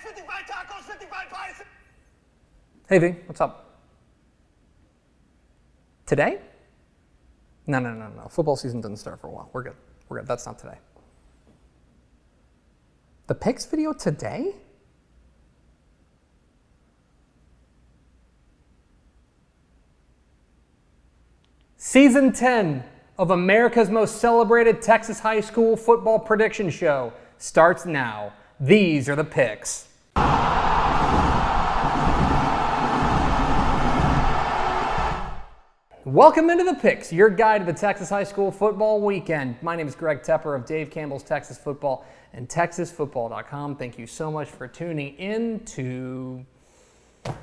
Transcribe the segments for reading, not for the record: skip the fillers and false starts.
55 tackles, 55 buys. Hey V, what's up? Today? No. Football season doesn't start for a while. We're good. That's not today. The picks video today? Season 10 of America's most celebrated Texas high school football prediction show starts now. These are the picks. Welcome into the picks, your guide to the Texas high school football weekend. My name is Greg Tepper of Dave Campbell's Texas Football and TexasFootball.com. Thank you so much for tuning in to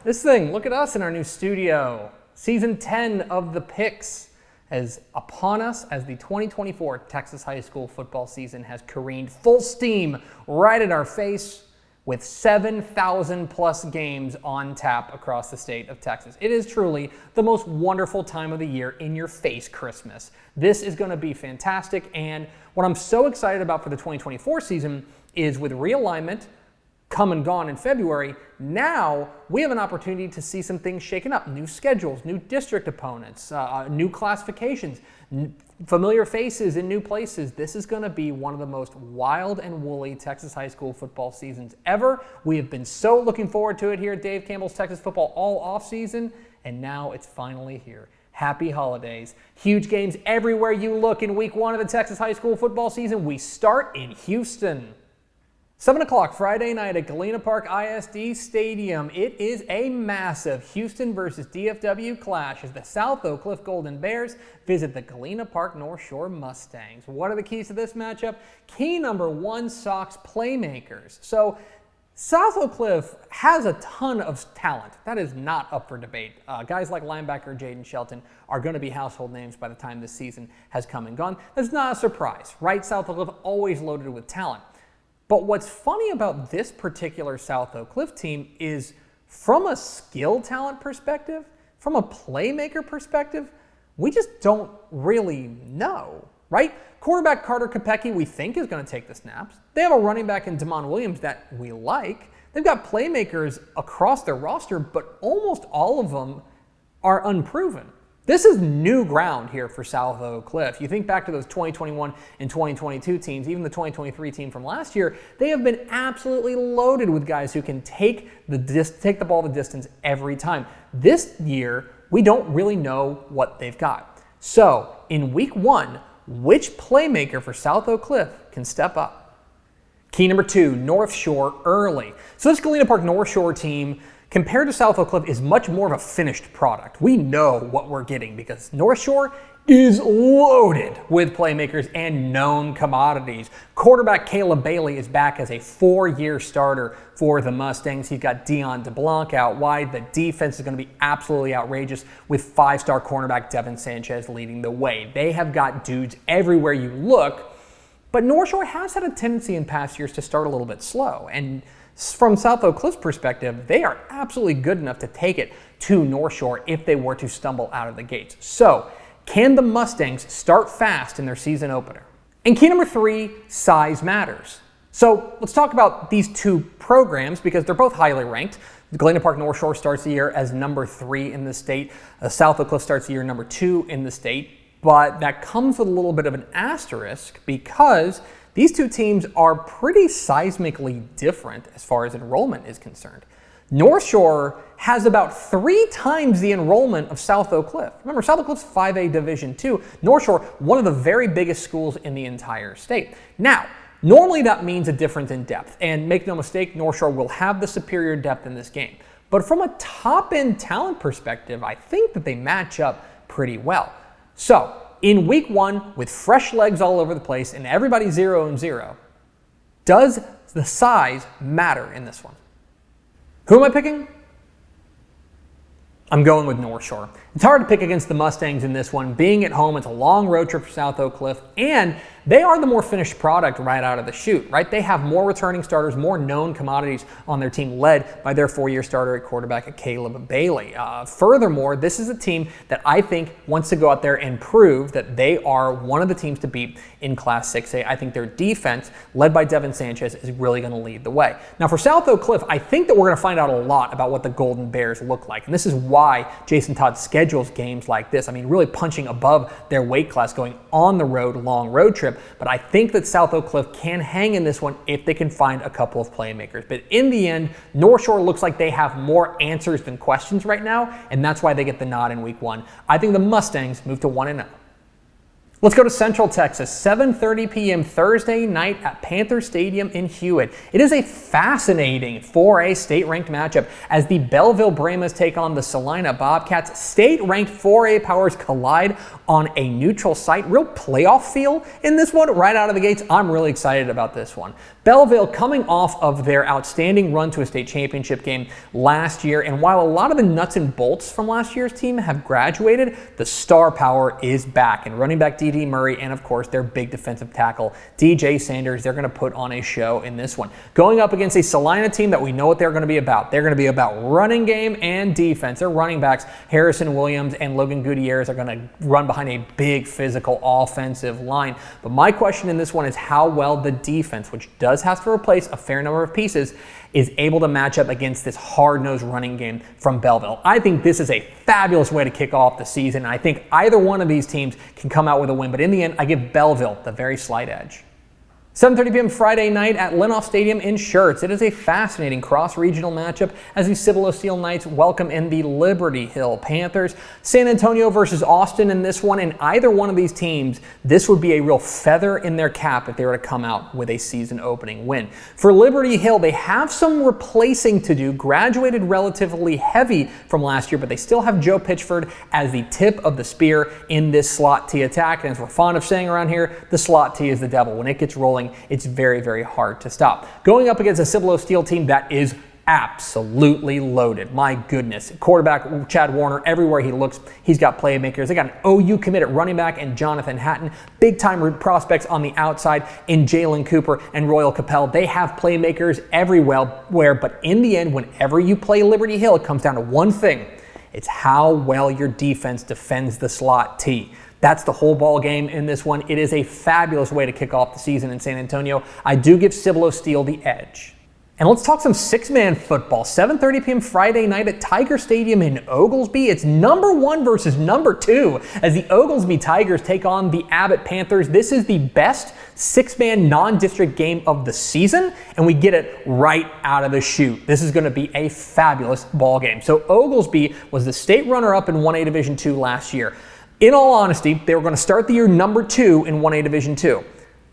this thing. Look at us in our new studio. Season 10 of the picks is upon us as the 2024 Texas high school football season has careened full steam right at our face with 7,000 plus games on tap across the state of Texas. It is truly the most wonderful time of the year, in your face Christmas. This is going to be fantastic, and what I'm so excited about for the 2024 season is with realignment come and gone in February, now we have an opportunity to see some things shaken up. New schedules, new district opponents, new classifications, familiar faces in new places. This is going to be one of the most wild and woolly Texas high school football seasons ever. We have been so looking forward to it here at Dave Campbell's Texas Football all off season, and now it's finally here. Happy holidays. Huge games everywhere you look in week one of the Texas high school football season. We start in Houston. 7 o'clock Friday night at Galena Park ISD Stadium. It is a massive Houston versus DFW clash as the South Oak Cliff Golden Bears visit the Galena Park North Shore Mustangs. What are the keys to this matchup? Key number one, Sox playmakers. So South Oak Cliff has a ton of talent. That is not up for debate. Guys like linebacker Jaden Shelton are going to be household names by the time this season has come and gone. That's not a surprise, right? South Oak Cliff always loaded with talent. But what's funny about this particular South Oak Cliff team is, from a skill talent perspective, from a playmaker perspective, we just don't really know, right? Quarterback Carter Kopecky, we think, is going to take the snaps. They have a running back in Damon Williams that we like. They've got playmakers across their roster, but almost all of them are unproven. This is new ground here for South Oak Cliff. You think back to those 2021 and 2022 teams, even the 2023 team from last year, they have been absolutely loaded with guys who can take the ball the distance every time. This year, we don't really know what they've got. So, in week one, which playmaker for South Oak Cliff can step up? Key number two, North Shore early. So this Galena Park North Shore team, compared to South Oak Cliff, is much more of a finished product. We know what we're getting because North Shore is loaded with playmakers and known commodities. Quarterback Caleb Bailey is back as a 4-year starter for the Mustangs. He's got Dion DeBlanc out wide. The defense is going to be absolutely outrageous with 5-star cornerback Devin Sanchez leading the way. They have got dudes everywhere you look, but North Shore has had a tendency in past years to start a little bit slow, and from South Oak Cliff's perspective, they are absolutely good enough to take it to North Shore if they were to stumble out of the gates. So, can the Mustangs start fast in their season opener? And key number three, size matters. So, let's talk about these two programs because they're both highly ranked. The Galena Park North Shore starts the year as number 3 in the state. South Oak Cliff starts the year number 2 in the state. But that comes with a little bit of an asterisk because these two teams are pretty seismically different as far as enrollment is concerned. North Shore has about 3 times the enrollment of South Oak Cliff. Remember, South Oak Cliff's 5A Division II. North Shore, one of the very biggest schools in the entire state. Now, normally that means a difference in depth. And make no mistake, North Shore will have the superior depth in this game. But from a top-end talent perspective, I think that they match up pretty well. So, in week one, with fresh legs all over the place and everybody 0-0, does the size matter in this one? Who am I picking? I'm going with North Shore. It's hard to pick against the Mustangs in this one. Being at home, it's a long road trip for South Oak Cliff, and they are the more finished product right out of the chute, right? They have more returning starters, more known commodities on their team, led by their 4-year starter at quarterback, Caleb Bailey. Furthermore, this is a team that I think wants to go out there and prove that they are one of the teams to beat in Class 6A. I think their defense, led by Devin Sanchez, is really going to lead the way. Now for South Oak Cliff, I think that we're going to find out a lot about what the Golden Bears look like. And this is why Jason Todd schedules games like this. I mean, really punching above their weight class, going on the road, long road trip. But I think that South Oak Cliff can hang in this one if they can find a couple of playmakers. But in the end, North Shore looks like they have more answers than questions right now, and that's why they get the nod in week 1. I think the Mustangs move to 1-0. Let's go to Central Texas, 7:30 p.m. Thursday night at Panther Stadium in Hewitt. It is a fascinating 4A state-ranked matchup as the Bellville Brahmas take on the Celina Bobcats. State-ranked 4A powers collide on a neutral site. Real playoff feel in this one right out of the gates. I'm really excited about this one. Bellville coming off of their outstanding run to a state championship game last year, and while a lot of the nuts and bolts from last year's team have graduated, the star power is back. And running back D.D. Murray and, of course, their big defensive tackle, DJ Sanders, they're going to put on a show in this one. Going up against a Celina team that we know what they're going to be about. They're going to be about running game and defense. Their running backs, Harrison Williams and Logan Gutierrez, are going to run behind a big physical offensive line. But my question in this one is how well the defense, which does have to replace a fair number of pieces, is able to match up against this hard-nosed running game from Bellville. I think this is a fabulous way to kick off the season. I think either one of these teams can come out with a win, but in the end, I give Bellville the very slight edge. 7:30 p.m. Friday night at Lenoff Stadium in Schertz. It is a fascinating cross-regional matchup as the Cibolo Steele Knights welcome in the Liberty Hill Panthers. San Antonio versus Austin in this one, and either one of these teams, this would be a real feather in their cap if they were to come out with a season-opening win. For Liberty Hill, they have some replacing to do, graduated relatively heavy from last year, but they still have Joe Pitchford as the tip of the spear in this slot T attack, and as we're fond of saying around here, the slot T is the devil. When it gets rolling, it's very, very hard to stop. Going up against a Cibolo Steele team that is absolutely loaded. My goodness. Quarterback Chad Warner, everywhere he looks, he's got playmakers. They got an OU committed running back in Jonathan Hatton. Big-time prospects on the outside in Jalen Cooper and Royal Capel. They have playmakers everywhere, but in the end, whenever you play Liberty Hill, it comes down to one thing. It's how well your defense defends the slot T. That's the whole ball game in this one. It is a fabulous way to kick off the season in San Antonio. I do give Cibolo Steele the edge. And let's talk some six-man football. 7:30 p.m. Friday night at Tiger Stadium in Oglesby. It's number 1 versus number 2 as the Oglesby Tigers take on the Abbott Panthers. This is the best six-man non-district game of the season, and we get it right out of the chute. This is going to be a fabulous ball game. So Oglesby was the state runner-up in 1A Division II last year. In all honesty, they were going to start the year number 2 in 1A Division II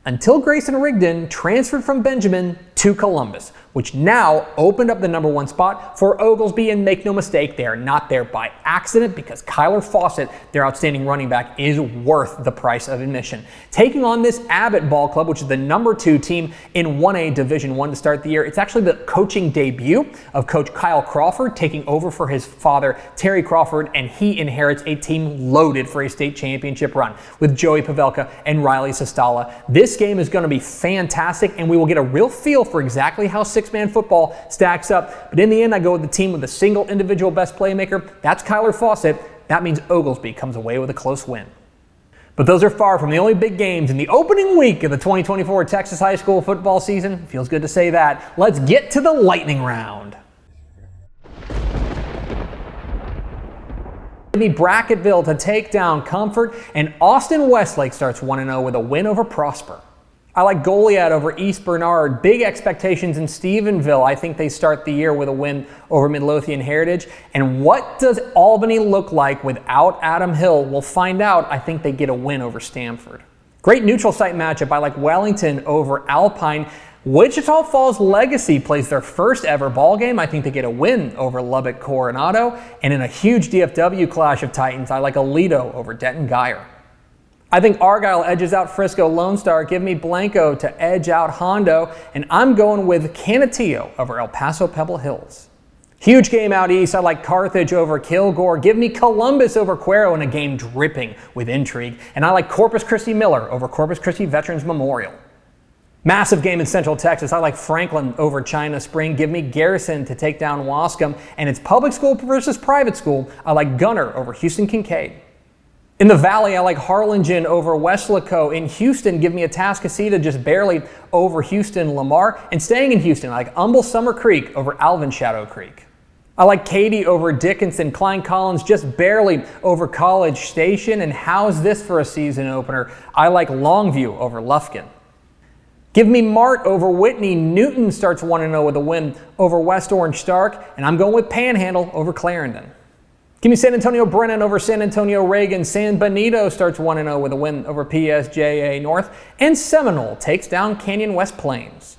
until Grayson Rigdon transferred from Benjamin to Columbus, which now opened up the number 1 spot for Oglesby. And make no mistake, they are not there by accident because Kyler Fawcett, their outstanding running back, is worth the price of admission. Taking on this Abbott Ball Club, which is the number 2 team in 1A Division I to start the year. It's actually the coaching debut of Coach Kyle Crawford, taking over for his father, Terry Crawford, and he inherits a team loaded for a state championship run with Joey Pavelka and Riley Sestala. This game is going to be fantastic, and we will get a real feel for exactly how six-man football stacks up. But in the end, I go with the team with a single individual best playmaker. That's Kyler Fawcett. That means Oglesby comes away with a close win. But those are far from the only big games in the opening week of the 2024 Texas high school football season. Feels good to say that. Let's get to the lightning round. Bracketville to take down Comfort, and Austin Westlake starts 1-0 with a win over Prosper. I like Goliad over East Bernard. Big expectations in Stephenville. I think they start the year with a win over Midlothian Heritage. And what does Albany look like without Adam Hill? We'll find out. I think they get a win over Stamford. Great neutral site matchup. I like Wellington over Alpine. Wichita Falls Legacy plays their first ever ball game. I think they get a win over Lubbock Coronado. And in a huge DFW clash of titans, I like Aledo over Denton Geyer. I think Argyle edges out Frisco Lone Star. Give me Blanco to edge out Hondo. And I'm going with Canutillo over El Paso Pebble Hills. Huge game out east. I like Carthage over Kilgore. Give me Columbus over Cuero in a game dripping with intrigue. And I like Corpus Christi Miller over Corpus Christi Veterans Memorial. Massive game in Central Texas. I like Franklin over China Spring. Give me Garrison to take down Wascom. And it's public school versus private school. I like Gunner over Houston Kincaid. In the Valley, I like Harlingen over Weslaco. In Houston, give me Atascocita just barely over Houston Lamar. And staying in Houston, I like Humble Summer Creek over Alvin Shadow Creek. I like Katy over Dickinson, Klein Collins just barely over College Station. And how's this for a season opener? I like Longview over Lufkin. Give me Mart over Whitney. Newton starts 1-0 with a win over West Orange Stark. And I'm going with Panhandle over Clarendon. Give me San Antonio Brennan over San Antonio Reagan. San Benito starts 1-0 with a win over PSJA North. And Seminole takes down Canyon West Plains.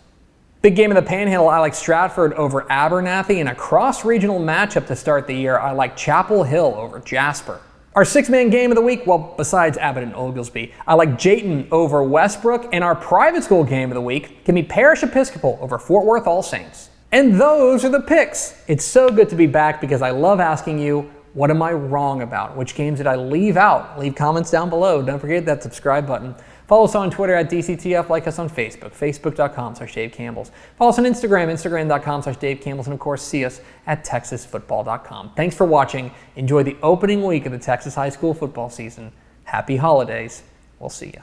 Big game in the Panhandle, I like Stratford over Abernathy. In a cross-regional matchup to start the year, I like Chapel Hill over Jasper. Our six-man game of the week, well, besides Abbott and Oglesby, I like Jayton over Westbrook. And our private school game of the week, give me Parish Episcopal over Fort Worth All Saints. And those are the picks. It's so good to be back because I love asking you, what am I wrong about? Which games did I leave out? Leave comments down below. Don't forget that subscribe button. Follow us on Twitter at DCTF. Like us on Facebook, facebook.com/Dave Campbell's. Follow us on Instagram, instagram.com/Dave Campbell's. And of course, see us at texasfootball.com. Thanks for watching. Enjoy the opening week of the Texas high school football season. Happy holidays. We'll see ya.